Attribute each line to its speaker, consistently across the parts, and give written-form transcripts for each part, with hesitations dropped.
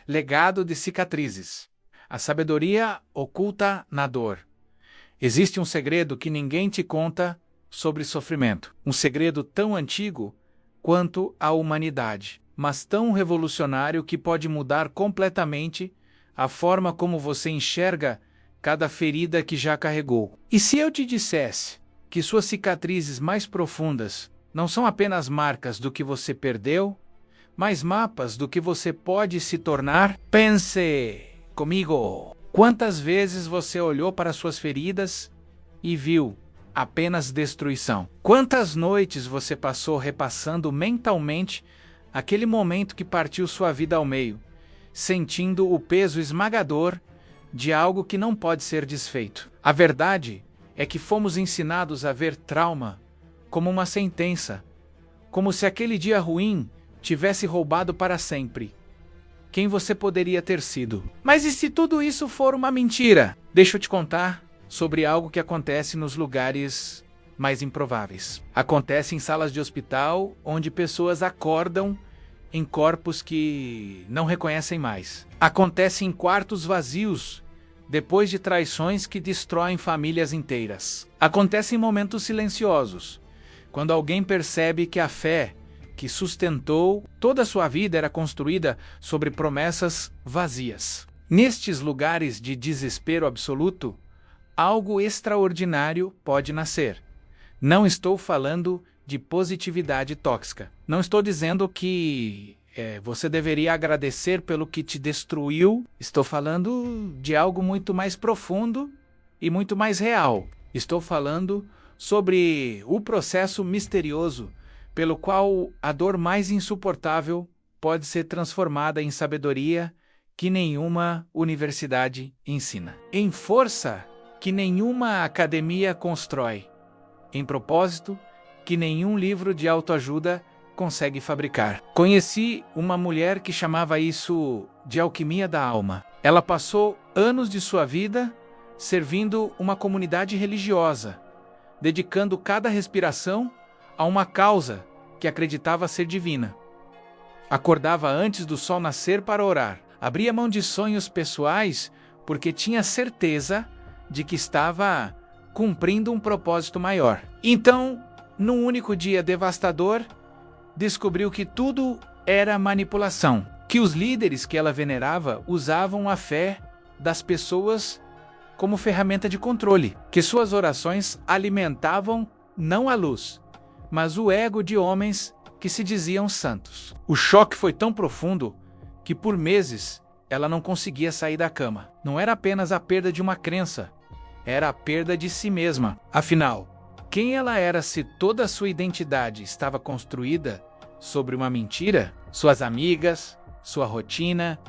Speaker 1: Legado de cicatrizes. A sabedoria oculta na dor. Existe um segredo que ninguém te conta sobre sofrimento. Um segredo tão antigo quanto a humanidade, mas tão revolucionário que pode mudar completamente a forma como você enxerga cada ferida que já carregou. E se eu te dissesse que suas cicatrizes mais profundas não são apenas marcas do que você perdeu, mas mapas do que você pode se tornar? Pense comigo. Quantas vezes você olhou para suas feridas e viu apenas destruição? Quantas noites você passou repassando mentalmente aquele momento que partiu sua vida ao meio, sentindo o peso esmagador de algo que não pode ser desfeito? A verdade é que fomos ensinados a ver trauma como uma sentença, como se aquele dia ruim tivesse roubado para sempre quem você poderia ter sido. Mas e se tudo isso for uma mentira? Deixa eu te contar sobre algo que acontece nos lugares mais improváveis. Acontece em salas de hospital, onde pessoas acordam em corpos que não reconhecem mais. Acontece em quartos vazios, depois de traições que destroem famílias inteiras. Acontece em momentos silenciosos, quando alguém percebe que a fé que sustentou toda a sua vida era construída sobre promessas vazias. Nestes lugares de desespero absoluto, algo extraordinário pode nascer. Não estou falando de positividade tóxica. Não estou dizendo que você deveria agradecer pelo que te destruiu. Estou falando de algo muito mais profundo e muito mais real. Estou falando sobre o processo misterioso pelo qual a dor mais insuportável pode ser transformada em sabedoria que nenhuma universidade ensina, em força que nenhuma academia constrói, em propósito que nenhum livro de autoajuda consegue fabricar. Conheci uma mulher que chamava isso de alquimia da alma. Ela passou anos de sua vida servindo uma comunidade religiosa, dedicando cada respiração a uma causa que acreditava ser divina. Acordava antes do sol nascer para orar. Abria mão de sonhos pessoais porque tinha certeza de que estava cumprindo um propósito maior. Então, num único dia devastador, descobriu que tudo era manipulação, que os líderes que ela venerava usavam a fé das pessoas como ferramenta de controle, que suas orações alimentavam não a luz, mas o ego de homens que se diziam santos. O choque foi tão profundo que por meses ela não conseguia sair da cama. Não era apenas a perda de uma crença, era a perda de si mesma. Afinal, quem ela era se toda a sua identidade estava construída sobre uma mentira? Suas amigas, sua rotina,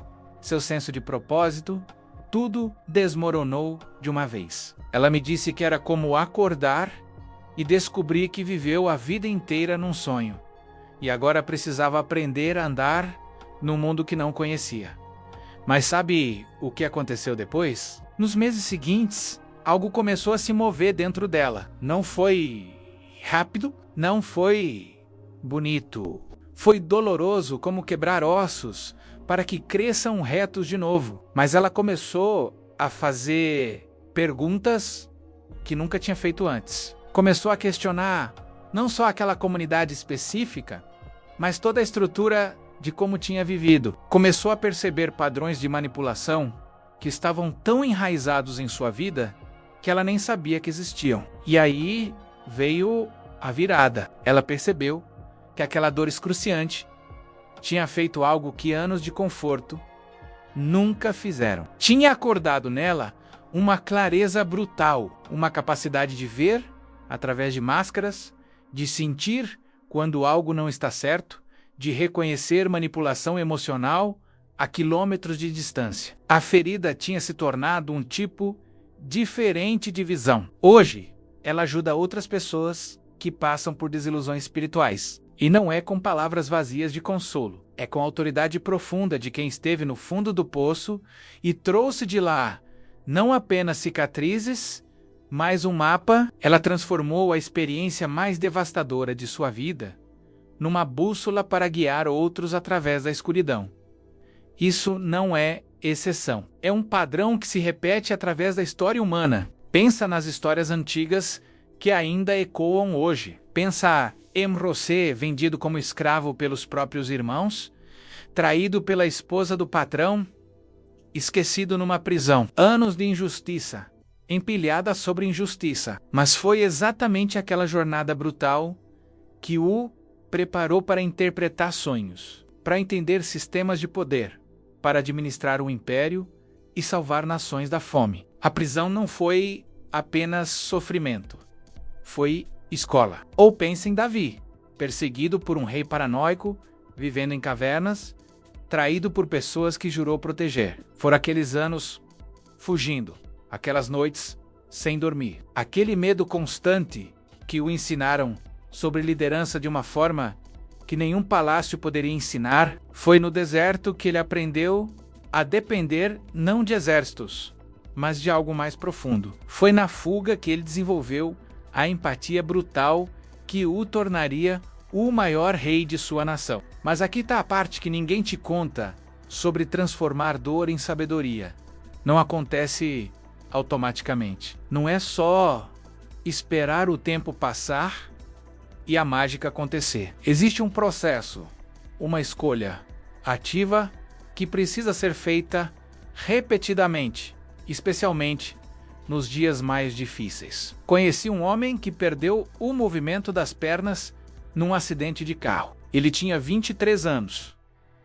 Speaker 1: seu senso de propósito, tudo desmoronou de uma vez. Ela me disse que era como acordar e descobrir que viveu a vida inteira num sonho, e agora precisava aprender a andar num mundo que não conhecia. Mas sabe o que aconteceu depois? Nos meses seguintes, algo começou a se mover dentro dela. Não foi rápido, não foi bonito. Foi doloroso como quebrar ossos para que cresçam retos de novo. Mas ela começou a fazer perguntas que nunca tinha feito antes. Começou a questionar não só aquela comunidade específica, mas toda a estrutura de como tinha vivido. Começou a perceber padrões de manipulação que estavam tão enraizados em sua vida que ela nem sabia que existiam. E aí veio a virada. Ela percebeu que aquela dor excruciante tinha feito algo que anos de conforto nunca fizeram. Tinha acordado nela uma clareza brutal, uma capacidade de ver através de máscaras, de sentir quando algo não está certo, de reconhecer manipulação emocional a quilômetros de distância. A ferida tinha se tornado um tipo diferente de visão. Hoje, ela ajuda outras pessoas que passam por desilusões espirituais. E não é com palavras vazias de consolo, é com a autoridade profunda de quem esteve no fundo do poço e trouxe de lá não apenas cicatrizes, mas um mapa. Ela transformou a experiência mais devastadora de sua vida numa bússola para guiar outros através da escuridão. Isso não é exceção. É um padrão que se repete através da história humana. Pensa nas histórias antigas que ainda ecoam hoje. Pensa Rosé, vendido como escravo pelos próprios irmãos, traído pela esposa do patrão, esquecido numa prisão. Anos de injustiça, empilhada sobre injustiça. Mas foi exatamente aquela jornada brutal que o preparou para interpretar sonhos, para entender sistemas de poder, para administrar um império e salvar nações da fome. A prisão não foi apenas sofrimento, foi escola. Ou pense em Davi, perseguido por um rei paranoico, vivendo em cavernas, traído por pessoas que jurou proteger. Foram aqueles anos fugindo, aquelas noites sem dormir, aquele medo constante que o ensinaram sobre liderança de uma forma que nenhum palácio poderia ensinar. Foi no deserto que ele aprendeu a depender não de exércitos, mas de algo mais profundo. Foi na fuga que ele desenvolveu a empatia brutal que o tornaria o maior rei de sua nação. Mas aqui está a parte que ninguém te conta sobre transformar dor em sabedoria. Não acontece automaticamente. Não é só esperar o tempo passar e a mágica acontecer. Existe um processo, uma escolha ativa que precisa ser feita repetidamente, especialmente nos dias mais difíceis. Conheci um homem que perdeu o movimento das pernas num acidente de carro. Ele tinha 23 anos.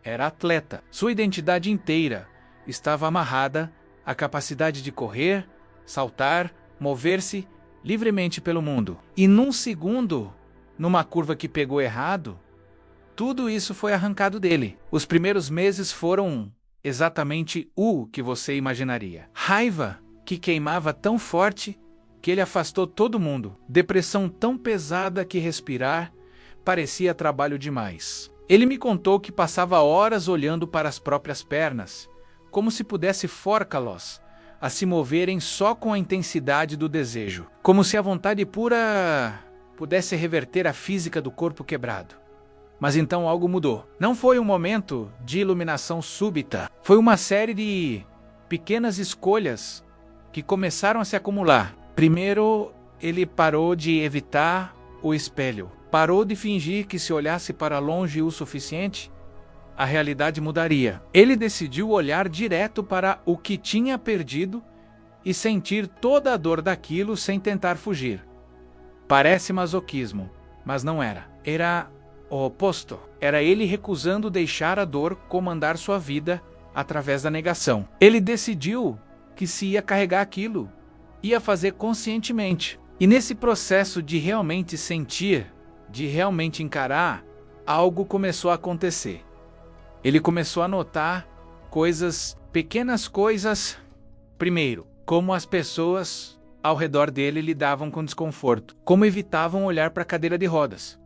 Speaker 1: Era atleta. Sua identidade inteira estava amarrada à capacidade de correr, saltar, mover-se livremente pelo mundo. E num segundo, numa curva que pegou errado, tudo isso foi arrancado dele. Os primeiros meses foram exatamente o que você imaginaria. Raiva que queimava tão forte que ele afastou todo mundo. Depressão tão pesada que respirar parecia trabalho demais. Ele me contou que passava horas olhando para as próprias pernas, como se pudesse forcá-los a se moverem só com a intensidade do desejo. Como se a vontade pura pudesse reverter a física do corpo quebrado. Mas então algo mudou. Não foi um momento de iluminação súbita. Foi uma série de pequenas escolhas que começaram a se acumular. Primeiro, ele parou de evitar o espelho. Parou de fingir que se olhasse para longe o suficiente, a realidade mudaria. Ele decidiu olhar direto para o que tinha perdido e sentir toda a dor daquilo sem tentar fugir. Parece masoquismo, mas não era. Era o oposto. Era ele recusando deixar a dor comandar sua vida através da negação. Ele decidiu que se ia carregar aquilo, ia fazer conscientemente. E nesse processo de realmente sentir, de realmente encarar, algo começou a acontecer. Ele começou a notar coisas, pequenas coisas. Primeiro, como as pessoas ao redor dele lidavam com desconforto, como evitavam olhar para a cadeira de rodas,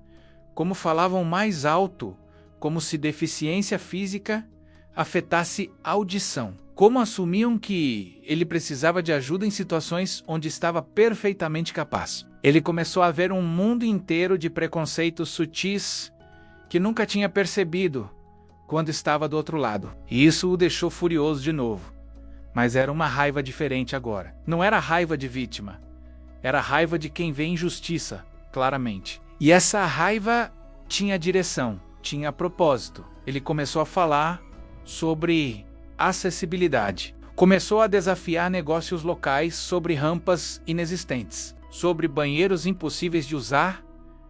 Speaker 1: como falavam mais alto, como se deficiência física afetasse a audição, como assumiam que ele precisava de ajuda em situações onde estava perfeitamente capaz. Ele começou a ver um mundo inteiro de preconceitos sutis que nunca tinha percebido quando estava do outro lado. E isso o deixou furioso de novo. Mas era uma raiva diferente agora. Não era raiva de vítima. Era raiva de quem vê injustiça, claramente. E essa raiva tinha direção, tinha propósito. Ele começou a falar sobre acessibilidade. Começou a desafiar negócios locais sobre rampas inexistentes, sobre banheiros impossíveis de usar,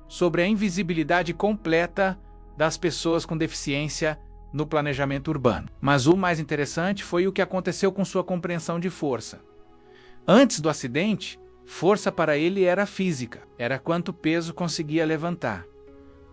Speaker 1: sobre a invisibilidade completa das pessoas com deficiência no planejamento urbano. Mas o mais interessante foi o que aconteceu com sua compreensão de força. Antes do acidente, força para ele era física, era quanto peso conseguia levantar,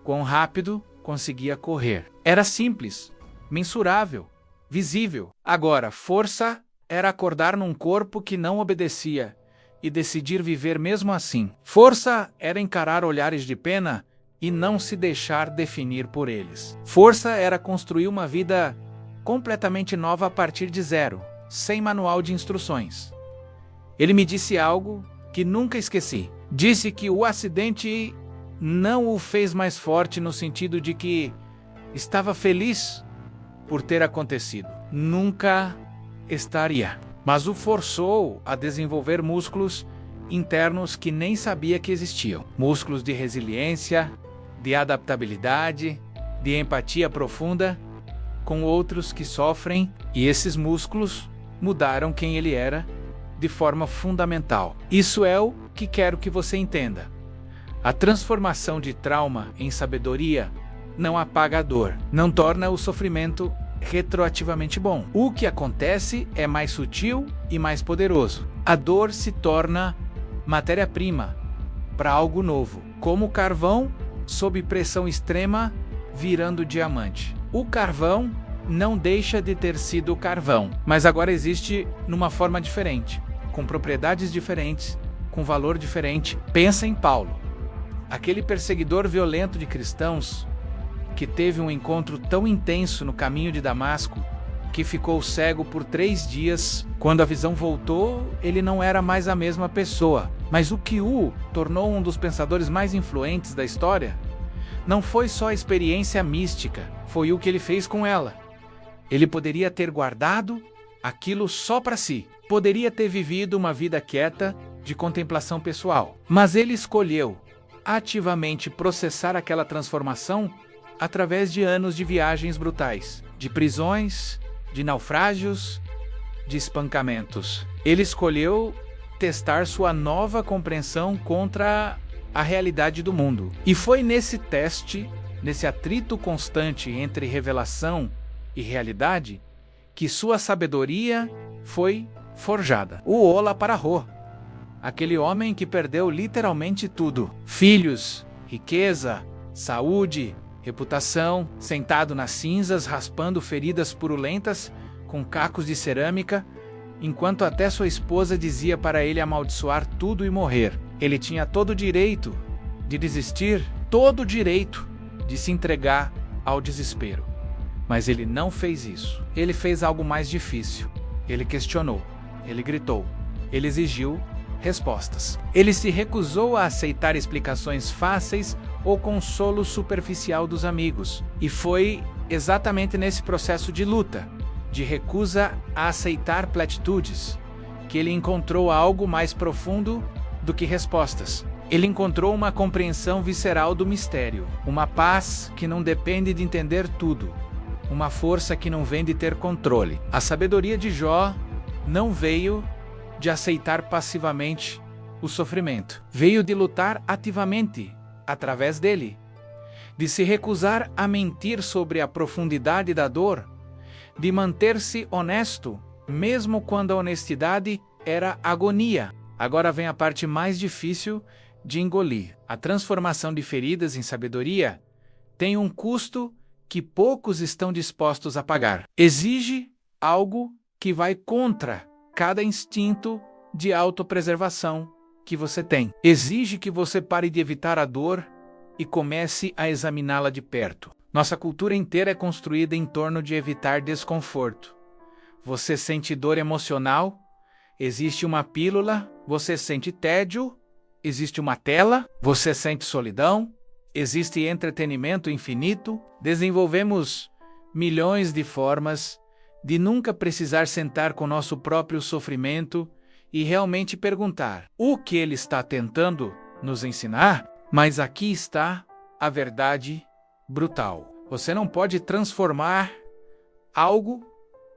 Speaker 1: quão rápido conseguia correr. Era simples, mensurável, visível. Agora, força era acordar num corpo que não obedecia e decidir viver mesmo assim. Força era encarar olhares de pena e não se deixar definir por eles. Força era construir uma vida completamente nova a partir de zero, sem manual de instruções. Ele me disse algo que nunca esqueci. Disse que o acidente não o fez mais forte no sentido de que estava feliz por ter acontecido. Nunca estaria. Mas o forçou a desenvolver músculos internos que nem sabia que existiam. Músculos de resiliência, de adaptabilidade, de empatia profunda com outros que sofrem, e esses músculos mudaram quem ele era de forma fundamental. Isso é o que quero que você entenda. A transformação de trauma em sabedoria não apaga a dor, não torna o sofrimento retroativamente bom. O que acontece é mais sutil e mais poderoso. A dor se torna matéria-prima para algo novo, como o carvão sob pressão extrema virando diamante. O carvão não deixa de ter sido carvão, mas agora existe numa forma diferente, com propriedades diferentes, com valor diferente. Pensa em Paulo, aquele perseguidor violento de cristãos que teve um encontro tão intenso no caminho de Damasco que ficou cego por 3 dias. Quando a visão voltou, ele não era mais a mesma pessoa. Mas o que o tornou um dos pensadores mais influentes da história não foi só a experiência mística, foi o que ele fez com ela. Ele poderia ter guardado aquilo só para si, poderia ter vivido uma vida quieta de contemplação pessoal, mas ele escolheu ativamente processar aquela transformação através de anos de viagens brutais, de prisões, de naufrágios, de espancamentos. Ele escolheu testar sua nova compreensão contra a realidade do mundo. E foi nesse teste, nesse atrito constante entre revelação e realidade, que sua sabedoria foi forjada. O Ola Pararro, aquele homem que perdeu literalmente tudo: filhos, riqueza, saúde, reputação, sentado nas cinzas, raspando feridas purulentas com cacos de cerâmica, enquanto até sua esposa dizia para ele amaldiçoar tudo e morrer. Ele tinha todo o direito de desistir, todo o direito de se entregar ao desespero. Mas ele não fez isso. Ele fez algo mais difícil. Ele questionou, ele gritou, ele exigiu respostas. Ele se recusou a aceitar explicações fáceis ou consolo superficial dos amigos. E foi exatamente nesse processo de luta, de recusa a aceitar platitudes, que ele encontrou algo mais profundo do que respostas. Ele encontrou uma compreensão visceral do mistério, uma paz que não depende de entender tudo, uma força que não vem de ter controle. A sabedoria de Jó não veio de aceitar passivamente o sofrimento, veio de lutar ativamente através dele, de se recusar a mentir sobre a profundidade da dor, de manter-se honesto, mesmo quando a honestidade era agonia. Agora vem a parte mais difícil de engolir. A transformação de feridas em sabedoria tem um custo que poucos estão dispostos a pagar. Exige algo que vai contra cada instinto de autopreservação que você tem. Exige que você pare de evitar a dor e comece a examiná-la de perto. Nossa cultura inteira é construída em torno de evitar desconforto. Você sente dor emocional? Existe uma pílula. Você sente tédio? Existe uma tela. Você sente solidão? Existe entretenimento infinito. Desenvolvemos milhões de formas de nunca precisar sentar com nosso próprio sofrimento e realmente perguntar o que ele está tentando nos ensinar. Mas aqui está a verdade brutal. Você não pode transformar algo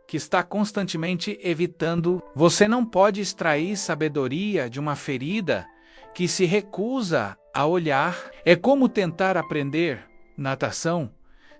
Speaker 1: que está constantemente evitando. Você não pode extrair sabedoria de uma ferida que se recusa a olhar. É como tentar aprender natação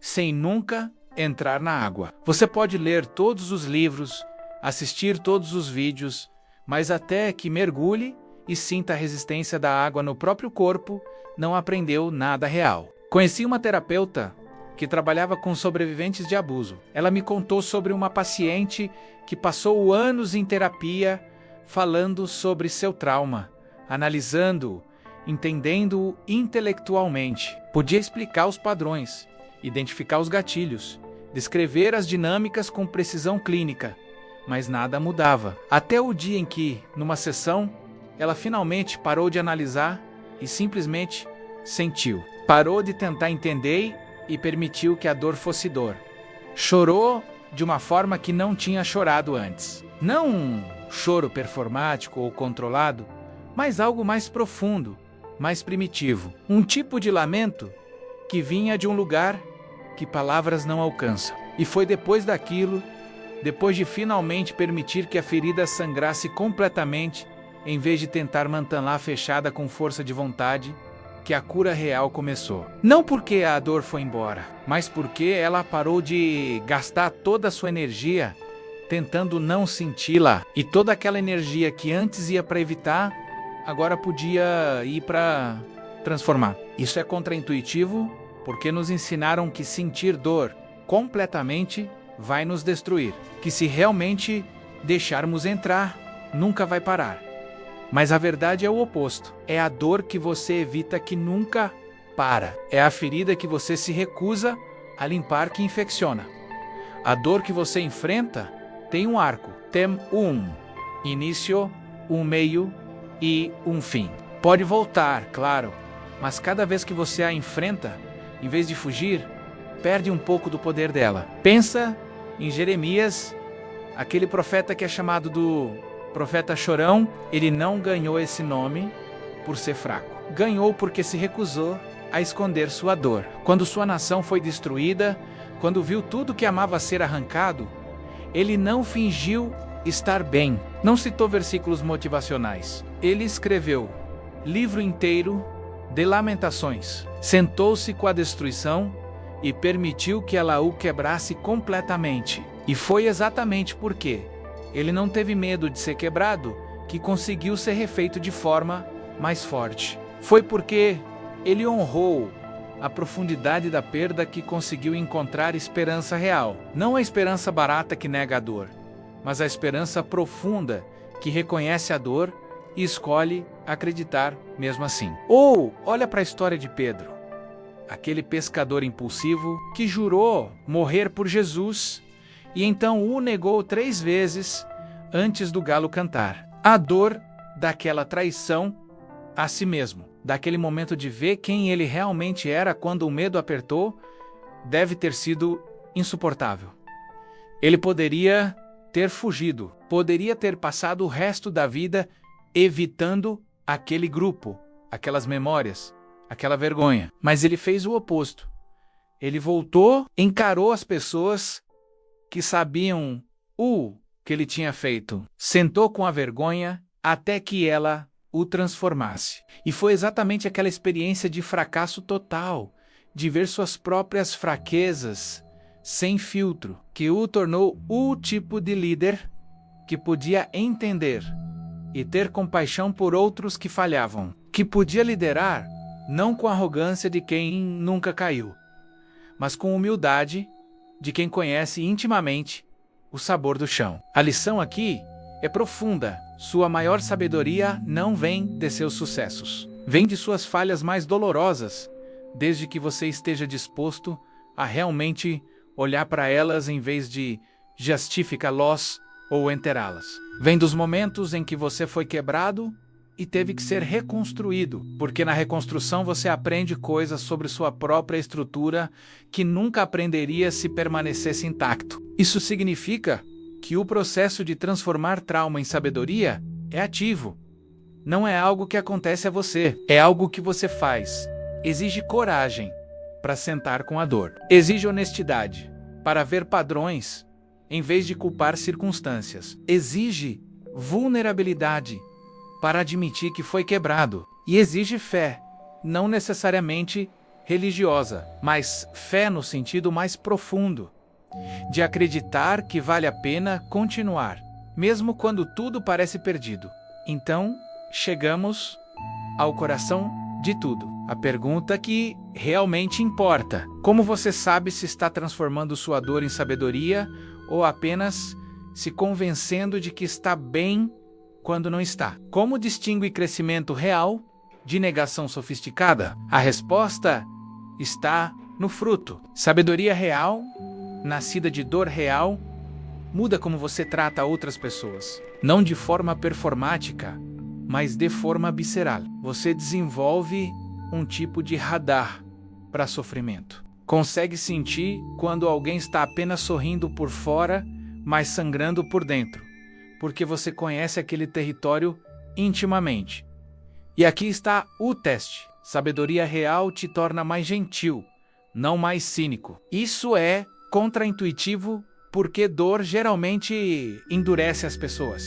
Speaker 1: sem nunca entrar na água. Você pode ler todos os livros, assistir todos os vídeos, mas até que mergulhe e sinta a resistência da água no próprio corpo, não aprendeu nada real. Conheci uma terapeuta que trabalhava com sobreviventes de abuso. Ela me contou sobre uma paciente que passou anos em terapia falando sobre seu trauma, analisando-o, entendendo-o intelectualmente. Podia explicar os padrões, identificar os gatilhos, descrever as dinâmicas com precisão clínica, mas nada mudava. Até o dia em que, numa sessão, ela finalmente parou de analisar e simplesmente sentiu. Parou de tentar entender e permitiu que a dor fosse dor. Chorou de uma forma que não tinha chorado antes. Não um choro performático ou controlado, mas algo mais profundo, mais primitivo. Um tipo de lamento que vinha de um lugar que palavras não alcançam. E foi depois daquilo, depois de finalmente permitir que a ferida sangrasse completamente, em vez de tentar mantê-la fechada com força de vontade, que a cura real começou. Não porque a dor foi embora, mas porque ela parou de gastar toda a sua energia tentando não senti-la. E toda aquela energia que antes ia para evitar, agora podia ir para transformar. Isso é contraintuitivo, porque nos ensinaram que sentir dor completamente vai nos destruir. Que se realmente deixarmos entrar, nunca vai parar. Mas a verdade é o oposto. É a dor que você evita que nunca para. É a ferida que você se recusa a limpar que infecciona. A dor que você enfrenta tem um arco. Tem um início, um meio e um fim. Pode voltar, claro, mas cada vez que você a enfrenta, em vez de fugir, perde um pouco do poder dela. Pensa em Jeremias, aquele profeta que é chamado do profeta chorão. Ele não ganhou esse nome por ser fraco. Ganhou porque se recusou a esconder sua dor. Quando sua nação foi destruída, quando viu tudo que amava ser arrancado, ele não fingiu estar bem. Não citou versículos motivacionais. Ele escreveu livro inteiro de lamentações. Sentou-se com a destruição e permitiu que ela o quebrasse completamente. E foi exatamente porque ele não teve medo de ser quebrado que conseguiu ser refeito de forma mais forte. Foi porque ele honrou a profundidade da perda que conseguiu encontrar esperança real. Não a esperança barata que nega a dor, mas a esperança profunda que reconhece a dor e escolhe acreditar mesmo assim. Ou olha para a história de Pedro, aquele pescador impulsivo que jurou morrer por Jesus e então o negou 3 vezes antes do galo cantar. A dor daquela traição a si mesmo, daquele momento de ver quem ele realmente era quando o medo apertou, deve ter sido insuportável. Ele poderia ter fugido, poderia ter passado o resto da vida evitando aquele grupo, aquelas memórias, aquela vergonha. Mas ele fez o oposto. Ele voltou, encarou as pessoas que sabiam o que ele tinha feito, sentou com a vergonha até que ela o transformasse. E foi exatamente aquela experiência de fracasso total, de ver suas próprias fraquezas sem filtro, que o tornou o tipo de líder que podia entender e ter compaixão por outros que falhavam, que podia liderar não com arrogância de quem nunca caiu, mas com humildade de quem conhece intimamente o sabor do chão. A lição aqui é profunda. Sua maior sabedoria não vem de seus sucessos. Vem de suas falhas mais dolorosas, desde que você esteja disposto a realmente olhar para elas em vez de justificá-las ou enterrá-las. Vem dos momentos em que você foi quebrado e teve que ser reconstruído, porque na reconstrução você aprende coisas sobre sua própria estrutura que nunca aprenderia se permanecesse intacto. Isso significa que o processo de transformar trauma em sabedoria é ativo. Não é algo que acontece a você, é algo que você faz. Exige coragem para sentar com a dor. Exige honestidade para ver padrões em vez de culpar circunstâncias. Exige vulnerabilidade para admitir que foi quebrado. E exige fé, não necessariamente religiosa, mas fé no sentido mais profundo, de acreditar que vale a pena continuar, mesmo quando tudo parece perdido. Então, chegamos ao coração de tudo. A pergunta que realmente importa: como você sabe se está transformando sua dor em sabedoria ou apenas se convencendo de que está bem quando não está? Como distingue crescimento real de negação sofisticada? A resposta está no fruto. Sabedoria real, nascida de dor real, muda como você trata outras pessoas. Não de forma performática, mas de forma visceral. Você desenvolve um tipo de radar para sofrimento. Consegue sentir quando alguém está apenas sorrindo por fora, mas sangrando por dentro, porque você conhece aquele território intimamente. E aqui está o teste. Sabedoria real te torna mais gentil, não mais cínico. Isso é contraintuitivo porque dor geralmente endurece as pessoas.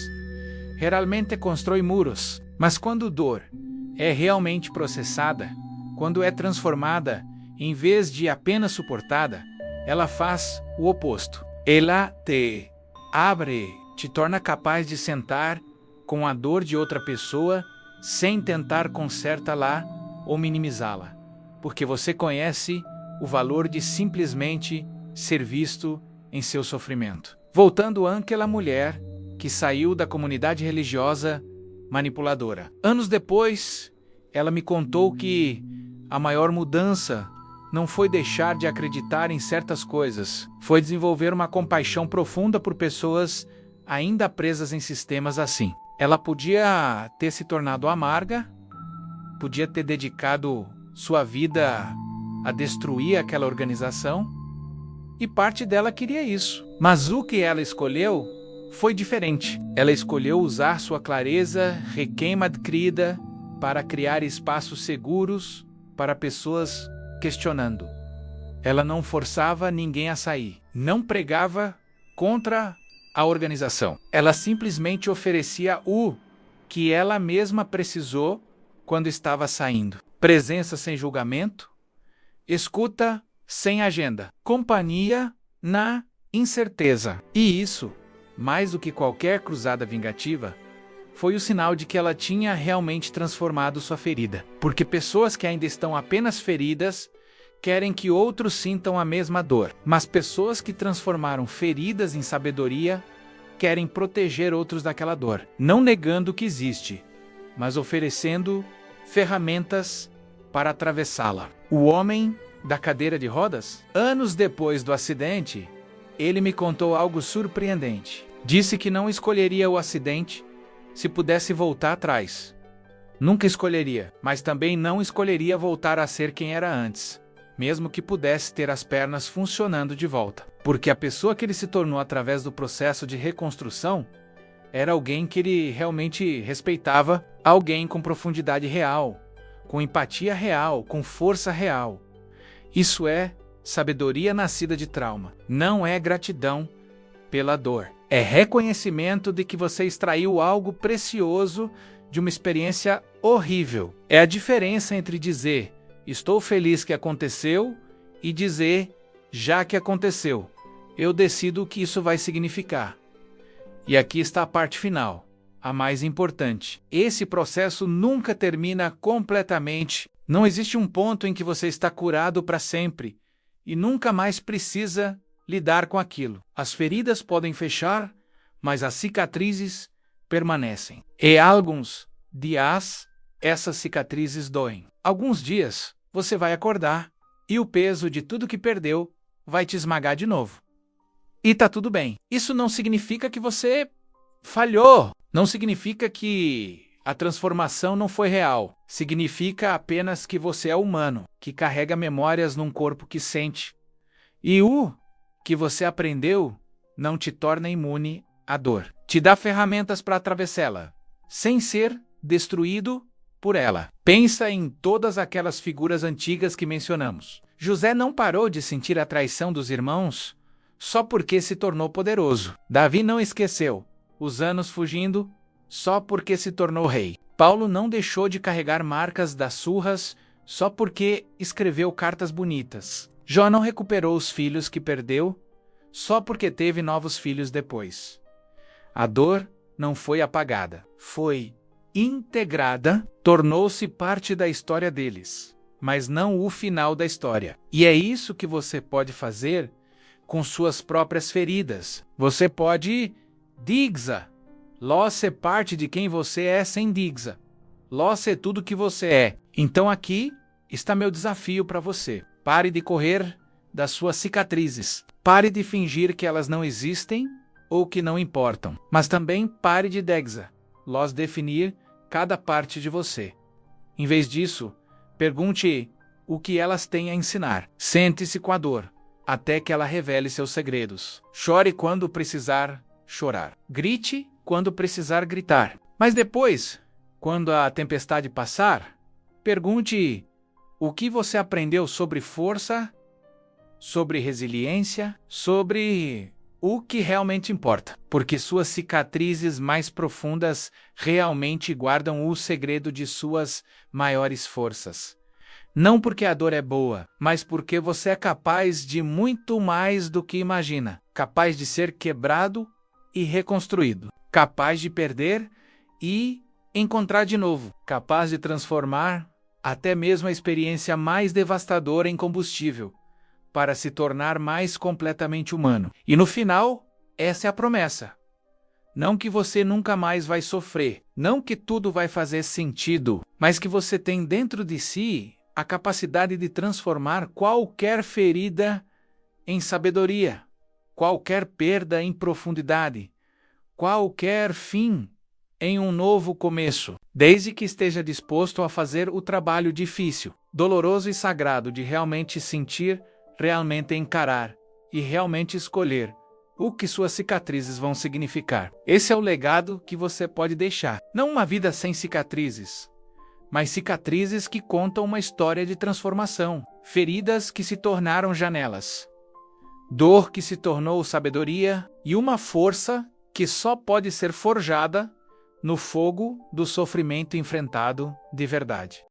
Speaker 1: Geralmente constrói muros, mas quando dor é realmente processada, quando é transformada, em vez de apenas suportada, ela faz o oposto. Ela te abre, te torna capaz de sentar com a dor de outra pessoa sem tentar consertá-la ou minimizá-la, porque você conhece o valor de simplesmente ser visto em seu sofrimento. Voltando àquela mulher que saiu da comunidade religiosa manipuladora. Anos depois, ela me contou que a maior mudança não foi deixar de acreditar em certas coisas, foi desenvolver uma compaixão profunda por pessoas ainda presas em sistemas assim. Ela podia ter se tornado amarga, podia ter dedicado sua vida a destruir aquela organização, e parte dela queria isso. Mas o que ela escolheu foi diferente. Ela escolheu usar sua clareza recém-adquirida para criar espaços seguros para pessoas questionando. Ela não forçava ninguém a sair, não pregava contra a organização. Ela simplesmente oferecia o que ela mesma precisou quando estava saindo. Presença sem julgamento, escuta sem agenda, companhia na incerteza. E isso, mais do que qualquer cruzada vingativa, foi o sinal de que ela tinha realmente transformado sua ferida. Porque pessoas que ainda estão apenas feridas querem que outros sintam a mesma dor. Mas pessoas que transformaram feridas em sabedoria querem proteger outros daquela dor. Não negando que existe, mas oferecendo ferramentas para atravessá-la. O homem da cadeira de rodas? Anos depois do acidente, ele me contou algo surpreendente. Disse que não escolheria o acidente se pudesse voltar atrás. Nunca escolheria, mas também não escolheria voltar a ser quem era antes, mesmo que pudesse ter as pernas funcionando de volta. Porque a pessoa que ele se tornou através do processo de reconstrução era alguém que ele realmente respeitava, alguém com profundidade real, com empatia real, com força real. Isso é sabedoria nascida de trauma. Não é gratidão pela dor. É reconhecimento de que você extraiu algo precioso de uma experiência horrível. É a diferença entre dizer, estou feliz que aconteceu, e dizer, já que aconteceu, eu decido o que isso vai significar. E aqui está a parte final, a mais importante. Esse processo nunca termina completamente. Não existe um ponto em que você está curado para sempre e nunca mais precisa lidar com aquilo. As feridas podem fechar, mas as cicatrizes permanecem. E alguns dias, essas cicatrizes doem. Alguns dias, você vai acordar e o peso de tudo que perdeu vai te esmagar de novo. E tá tudo bem. Isso não significa que você falhou. Não significa que a transformação não foi real. Significa apenas que você é humano, que carrega memórias num corpo que sente. E o que você aprendeu não te torna imune à dor. Te dá ferramentas para atravessá-la, sem ser destruído por ela. Pensa em todas aquelas figuras antigas que mencionamos. José não parou de sentir a traição dos irmãos só porque se tornou poderoso. Davi não esqueceu os anos fugindo só porque se tornou rei. Paulo não deixou de carregar marcas das surras só porque escreveu cartas bonitas. Jó não recuperou os filhos que perdeu só porque teve novos filhos depois. A dor não foi apagada, foi integrada, tornou-se parte da história deles, mas não o final da história. E é isso que você pode fazer com suas próprias feridas. Você pode digza. Loss é parte de quem você é sem digza. Loss é tudo que você é. Então aqui está meu desafio para você. Pare de correr das suas cicatrizes. Pare de fingir que elas não existem ou que não importam. Mas também pare de digza. Loss definir cada parte de você. Em vez disso, pergunte o que elas têm a ensinar. Sente-se com a dor, até que ela revele seus segredos. Chore quando precisar chorar. Grite quando precisar gritar. Mas depois, quando a tempestade passar, pergunte o que você aprendeu sobre força, sobre resiliência, sobre o que realmente importa, porque suas cicatrizes mais profundas realmente guardam o segredo de suas maiores forças. Não porque a dor é boa, mas porque você é capaz de muito mais do que imagina. Capaz de ser quebrado e reconstruído. Capaz de perder e encontrar de novo. Capaz de transformar até mesmo a experiência mais devastadora em combustível, para se tornar mais completamente humano. E no final, essa é a promessa. Não que você nunca mais vai sofrer, não que tudo vai fazer sentido, mas que você tem dentro de si a capacidade de transformar qualquer ferida em sabedoria, qualquer perda em profundidade, qualquer fim em um novo começo, desde que esteja disposto a fazer o trabalho difícil, doloroso e sagrado de realmente sentir, realmente encarar e realmente escolher o que suas cicatrizes vão significar. Esse é o legado que você pode deixar. Não uma vida sem cicatrizes, mas cicatrizes que contam uma história de transformação. Feridas que se tornaram janelas. Dor que se tornou sabedoria e uma força que só pode ser forjada no fogo do sofrimento enfrentado de verdade.